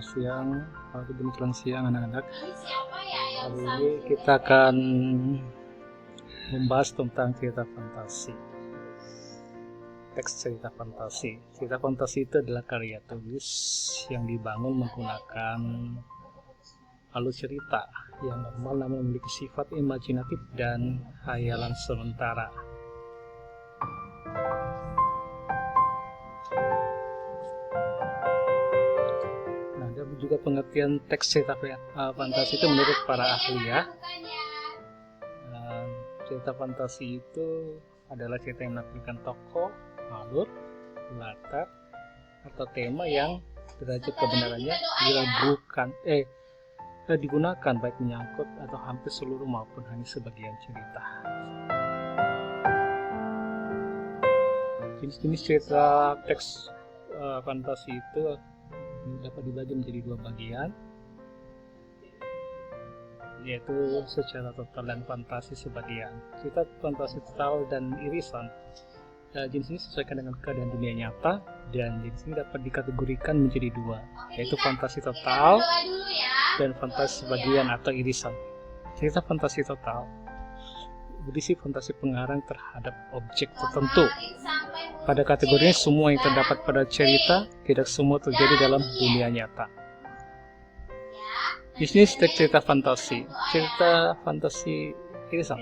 Selamat siang, kebetulan siang anak-anak. Hari ini kita akan membahas tentang cerita fantasi. Teks cerita fantasi. Cerita fantasi itu adalah karya tulis yang dibangun menggunakan alur cerita yang normal namun memiliki sifat imajinatif dan khayalan sementara. Juga pengertian teks cerita fantasi itu menurut para ahli ya. Cerita fantasi itu adalah cerita yang menampilkan tokoh, alur, latar, atau tema yang derajat kebenarannya digunakan baik menyangkut atau hampir seluruh maupun hanya sebagian cerita. Jenis-jenis cerita teks fantasi itu dapat dibagi menjadi dua bagian, yaitu secara total dan fantasi sebagian. Cerita fantasi total dan irisan, jenis ini sesuaikan dengan keadaan dunia nyata, dan jenis ini dapat dikategorikan menjadi dua, yaitu fantasi total dan fantasi sebagian atau irisan. Cerita fantasi total berisi fantasi pengarang terhadap objek tertentu. Pada kategorinya, semua yang terdapat pada cerita tidak semua terjadi dalam dunia nyata. Jenis teks cerita fantasi. Cerita fantasi irisan.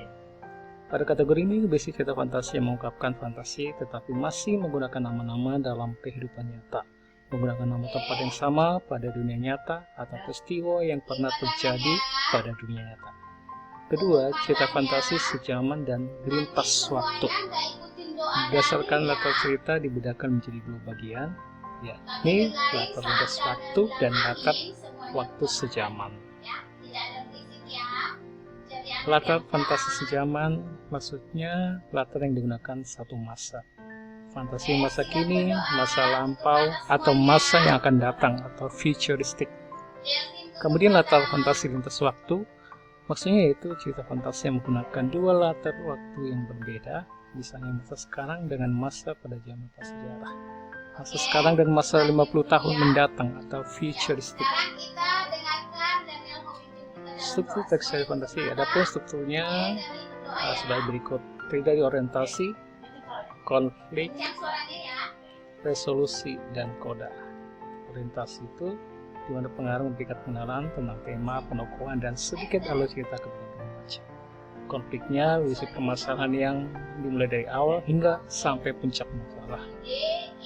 Pada kategori ini berisi cerita fantasi yang mengungkapkan fantasi tetapi masih menggunakan nama-nama dalam kehidupan nyata, menggunakan nama tempat yang sama pada dunia nyata atau peristiwa yang pernah terjadi pada dunia nyata. Kedua, cerita fantasi sejaman dan lintas waktu. Berdasarkan latar cerita dibedakan menjadi dua bagian, yakni latar lintas waktu dan latar waktu sejaman. Latar fantasi sejaman maksudnya latar yang digunakan satu masa. Fantasi masa kini, masa lampau, atau masa yang akan datang atau futuristik. Kemudian latar fantasi lintas waktu maksudnya yaitu cerita fantasi yang menggunakan dua latar waktu yang berbeda, misalnya masa sekarang dengan masa pada zaman prasejarah, masa sekarang dan masa 50 tahun mendatang atau futuristik. Struktur teks cerita fantasi, adapun strukturnya sebagai berikut: terdiri dari orientasi, konflik, resolusi, dan koda. Orientasi itu di mana pengarang memberikan pengenalan tentang tema, penokohan, dan sedikit alur cerita kepada pembaca. Konfliknya berisi permasalahan yang dimulai dari awal hingga sampai puncak masalah.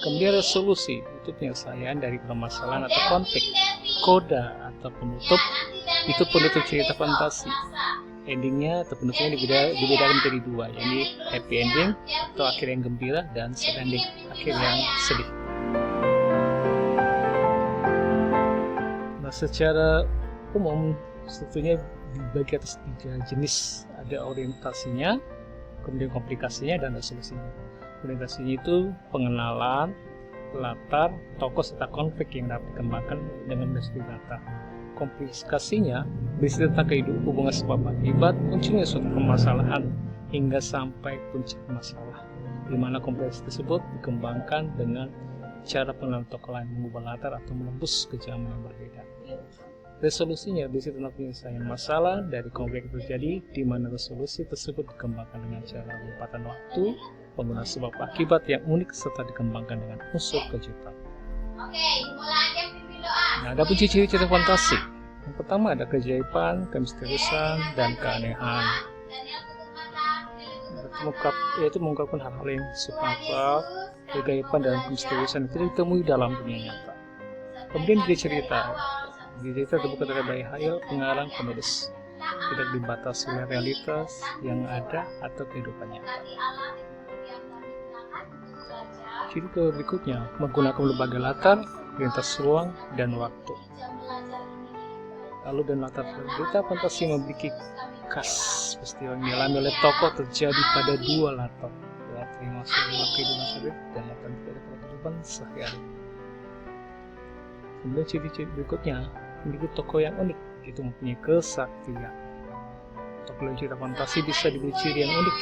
Kemudian resolusi itu penyelesaian dari permasalahan atau konflik. Koda atau penutup itu penutup cerita fantasi. Endingnya atau penutupnya dibedakan menjadi dua, yaitu happy ending atau akhir yang gembira dan sad ending, akhir yang sedih. Secara umum strukturnya dibagi atas tiga jenis, ada orientasinya, kemudian komplikasinya, dan resolusinya. Orientasinya itu pengenalan, latar, tokoh serta konflik yang dapat dikembangkan dengan berdasarkan data. Komplikasinya berisi tentang hubungan sebab akibat munculnya suatu permasalahan hingga sampai puncak masalah, di mana komplikasi tersebut dikembangkan dengan cara pengenalan tokoh lain, mengubah latar atau menembus ke zaman yang berbeda. Resolusinya berisi tentang penyelesaian masalah dari konflik yang terjadi, di mana resolusi tersebut dikembangkan dengan cara lompatan waktu, penggunaan sebab akibat yang unik, serta dikembangkan dengan unsur kejutan. Nah, ada ciri-ciri cerita fantasi. Yang pertama ada keajaiban, kemisteriusan, dan keanehan. Yaitu mengungkapkan hal-hal yang supernatural, keajaiban, dan kemisteriusan itu ditemui dalam dunia nyata. Kemudian di cerita terbuka dari bayi hayal, pengarang, penulis, tidak dibatasi oleh realitas yang ada atau kehidupan nyata. Ciri berikutnya menggunakan berbagai latar, lintas ruang, dan waktu. Lalu dan latar cerita fantasi memiliki khas peristiwa yang dialami oleh tokoh terjadi pada dua latar yang masuk dalam kehidupan sehari dan latar pada kehidupan sehari-hari. Kemudian ciri-ciri berikutnya memiliki tokoh yang unik, itu mempunyai kesaktian. Tokoh dalam cerita fantasi bisa diberi ciri yang unik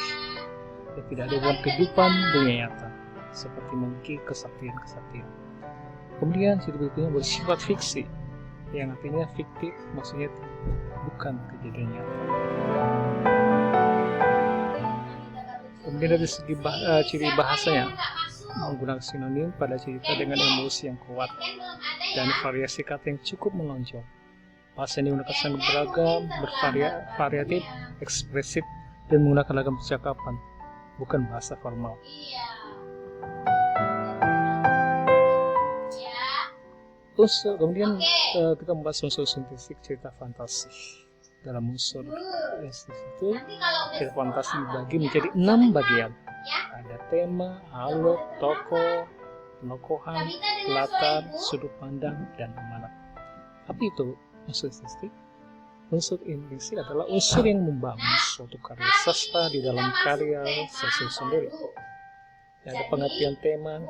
yang tidak ada dalam kehidupan dunia nyata, seperti memiliki kesaktian-kesaktian. Kemudian ciri berikutnya bersifat fiksi, yang artinya fiktif, maksudnya bukan kejadian nyata. Kemudian dari segi ciri bahasanya, menggunakan sinonim pada cerita dengan emosi yang kuat dan variasi kata yang cukup menonjol. Bahasa ini menggunakan sangat beragam, variatif, ekspresif, dan menggunakan ragam percakapan, bukan bahasa formal. Kemudian kita membahas unsur sintetik cerita fantasi. Dalam unsur itu, cerita fantasi dibagi menjadi 6 bagian. Ada tema, alur, tokoh, penokohan, latar, sudut pandang, dan amanat. Apa itu unsur sintetik? Unsur intrinsik adalah unsur yang membangun suatu karya sastra di dalam karya sastra sendiri. Ada pengertian tema,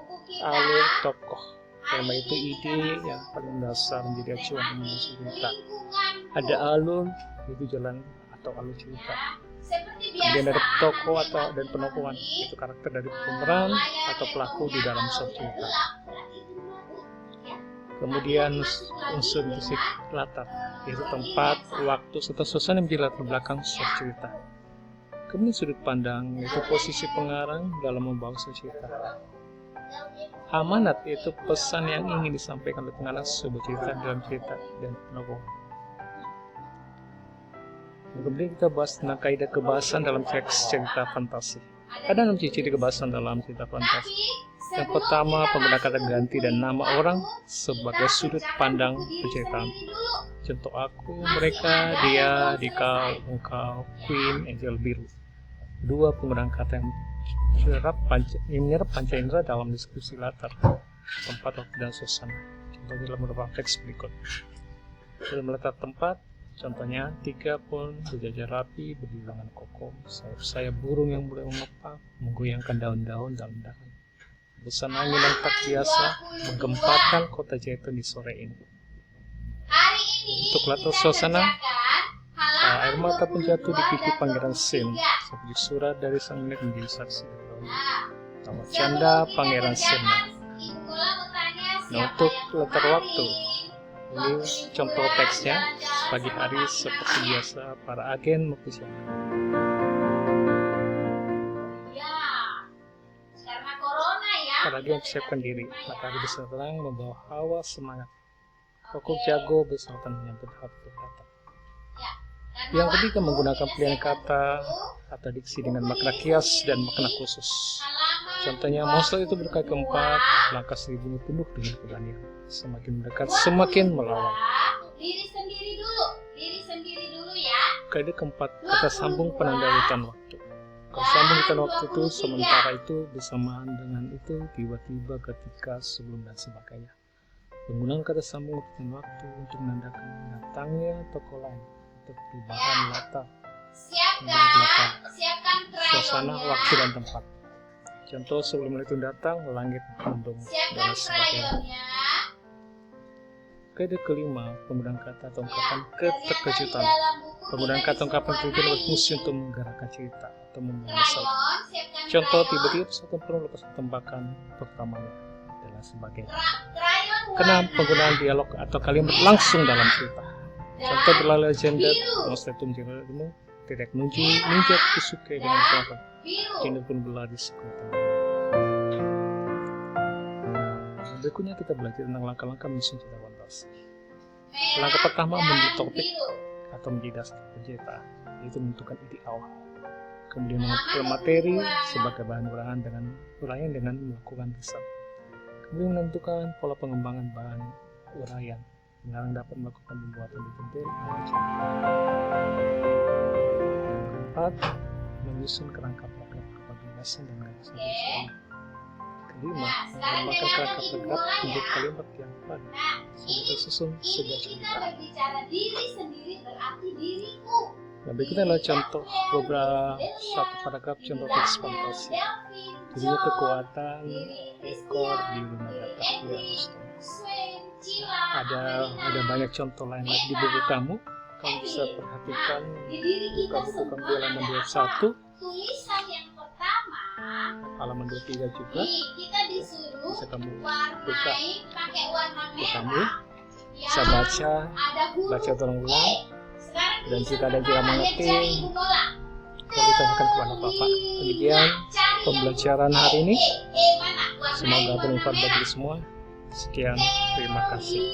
alur, tokoh. Tema itu ide yang paling dasar menjadi acuan untuk cerita. Ada alur, itu jalan atau alur cerita. Kemudian ada tokoh dan penokohan, itu karakter dari pemeran atau pelaku di dalam suatu cerita. Kemudian unsur fisik latar, yaitu tempat, waktu, serta suasana yang menjadi latar belakang suatu cerita. Kemudian sudut pandang, yaitu posisi pengarang dalam membawa suatu cerita. Amanat, yaitu pesan yang ingin disampaikan oleh pengarang sebuah cerita dalam cerita dan penokohan. Kemudian kita bahas tentang kaidah kebahasan dalam teks cerita fantasi. Ada 6 ciri kebahasan dalam cerita fantasi. Yang pertama, penggunaan kata ganti dan nama orang sebagai sudut pandang penceritaan. Contoh aku, mereka, dia, dikau, engkau, queen, angel biru. Kedua, penggunaan kata yang menyerap panca indera dalam deskripsi latar, tempat, waktu, dan suasana. Contohnya dalam beberapa teks berikut. Dalam latar tempat, contohnya 3 pohon berjajar rapi, berdiri dengan kokoh, sayap-sayap burung yang mulai mengepak, menggoyangkan daun-daun dalam dahan. Hembusan angin yang tak biasa menggemparkan kota Jayapura di sore ini. Untuk latar suasana, air mata pun jatuh di pipi Pangeran Sin, seperti surat dari sang nenek menjadi saksi. Tawa canda Pangeran Sin. Nah, untuk latar waktu, ini contoh teksnya. Pagi hari seperti biasa, para agen mempersiapkan. Para agen mempersiapkan diri. Matahari besar terang membawa hawa semangat. Kokok jago bersahutan menyambut hari datang. Yang ketiga, menggunakan pilihan kata diksi dengan makna kias dan makna khusus. Contohnya, monster itu berkaki keempat, langkah seribunya penuh dengan keberanian. Semakin mendekat, semakin melawan. Kaidah keempat, kata sambung penanda urutan waktu. Kata sambung urutan waktu itu sementara itu, bersamaan dengan itu, tiba-tiba, ketika, sebelum, dan sebagainya. Penggunaan kata sambung urutan waktu untuk menandakan datangnya tokoh lain, untuk perubahan latar, suasana, waktu, dan tempat. Contoh, sebelum itu datang, langit mendung, dan sebagainya. Kaidah kelima, penggunaan kata atau ungkapan keterkejutan. Penggunaan kata ungkapan tujuan berfungsi untuk menggerakkan cerita atau membawa. Contoh, tiba-tiba pesawat penuh lepas tembakan pertamanya, dan sebagainya. Keenam, penggunaan dialog atau kalimat langsung dalam cerita. Contoh, berlalu gender, monster itu menjadi demo, tidak menuju ninja Kusuke dengan siapa. Gender pun berlari sekuat. Berikutnya kita belajar tentang langkah-langkah menyusun cerita fantasi. Langkah pertama, membuat topik atau menjadi dasar cerita, yaitu menentukan ide awal. Kemudian mengumpulkan materi sebagai bahan uraian dengan melakukan riset. Kemudian menentukan pola pengembangan bahan uraian. Pengarang dapat melakukan pembuatan detail. Keempat, menyusun kerangka program kepemimpinan dan gagasan. Kelima, mengembangkan kerangka program untuk kalimat yang padat sehingga tersusun sebuah cerita. Nah, berikutnya adalah contoh beberapa satu paragraf contoh teks fantasi. Judulnya kekuatan ekor di rumah datar ada banyak contoh lain lagi di buku kamu. Kamu bisa perhatikan buku kamu di halaman 21, halaman 23 juga. Bisa kamu buka buku kamu. bisa baca ulang-ulang, dan jika ada yang tidak mengerti, boleh tanyakan kepada Bapak. Demikian pembelajaran hari ini, semoga bermanfaat bagi semua. Sekian, terima kasih.